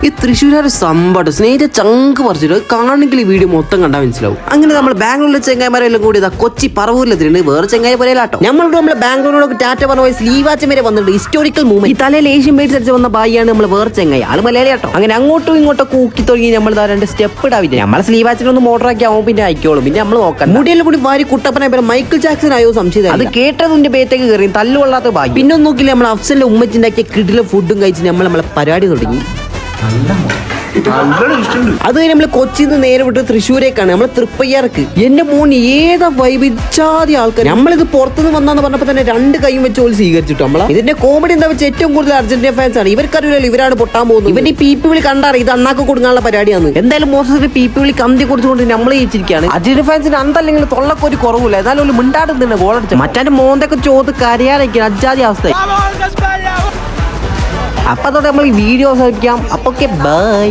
ഈ തൃശ്ശൂരാര് സംഭവം സ്നേഹിത ചങ്ക് പറിച്ചിട്ട് കാണണമെങ്കിൽ ഈ വീഡിയോ മൊത്തം കണ്ടാൽ മനസ്സിലാവും. അങ്ങനെ നമ്മൾ ബാംഗ്ലൂരിലെ ചെങ്ങായിമാരെല്ലാം കൂടി ഇതാ കൊച്ചി പറവൂരിലെത്തിട്ടുണ്ട്. വേറെ ചെങ്ങായി പോലെയാട്ടോ. നമ്മളെ ബാംഗ്ലൂരിനോട് ടാറ്റ പറഞ്ഞ പോയി സ്ലീവാച്ചം വരെ വന്നിട്ടുണ്ട്. Historical movement. ഈ തലയിൽ ഏഷ്യൻ പെയിന്റ്സ് അടിച്ച് വന്ന ബായിയാണ് നമ്മൾ വേറെ ചെങ്ങായി. ആള് മലയാളിയാട്ടോ. അങ്ങനെ അങ്ങോട്ടും ഇങ്ങോട്ടും കൂക്കി തുടങ്ങി നമ്മൾ രണ്ട് സ്റ്റെപ്പ് ഇടാവില്ല. നമ്മളെ സ്ലീവാച്ചിനൊന്ന് മോട്ടറാക്കി ആവും പിന്നെ അയക്കോളും. പിന്നെ നമ്മൾ നോക്കാം. മുടിയെല്ലാം കൂടി വാരി കുട്ടപ്പനെ മൈക്കിൾ ജാക്സൺ ആയോ സംശയം. അത് കേട്ടതിന്റെ ബേത്തേക്ക് കയറി തല്ലുകൊള്ളാത്ത ബായി. പിന്നെ നോക്കില്ല നമ്മൾ അഫ്സലിന്റെ ഉമ്മച്ചിണ്ടാക്കിയ കിടില ഫുഡും കഴിച്ച് നമ്മളെ പരിപാടി തുടങ്ങി. അത് നമ്മൾ കൊച്ചിന്ന് നേരെ വിട്ട് തൃശ്ശൂരേക്കാണ്. നമ്മളെ തൃപ്പയ്യാർക്ക്. എന്റെ മോൻ ഏതാ വൈവിച്ചാതി ആൾക്കാർ. നമ്മളിത് പുറത്തുനിന്ന് വന്നാന്ന് പറഞ്ഞപ്പോ തന്നെ 2 കൈയും വെച്ച് പോലും സ്വീകരിച്ചിട്ടു. നമ്മളെ ഇതിന്റെ കോമഡി എന്താ വെച്ചാൽ ഏറ്റവും കൂടുതൽ അർജന്റീന ഫാൻസ് ആണ്. ഇവർക്കറിയില്ലല്ലോ ഇവരാണ് പൊട്ടാൻ പോകുന്നത്. ഇവന്റെ ഈ പീപ്പി വിളി കണ്ടാറ് ഇത് അണ്ണാക്ക് കൊടുക്കാനുള്ള പരിപാടിയാണ്. എന്തായാലും മോശം പീപ്പി വിളി കമ്പി കൊടുത്തുകൊണ്ട് നമ്മൾ ജയിച്ചിരിക്കുകയാണ്. അർജന്റീന ഫാൻസിന് അന്തല്ലെങ്കിൽ തൊള്ളക്ക് ഒരു കുറവില്ല. എന്നാലും ഒരു മിണ്ടാടുന്നുണ്ട് ഗോളടിച്ച മറ്റേ മോന്തൊക്കെ ചോദ് കരയാനൊക്കെ അജാതി അവസ്ഥ. അപ്പൊ അതോടെ നമ്മൾ വീഡിയോ അവസാനിപ്പിക്കാം. അപ്പൊ ബൈ.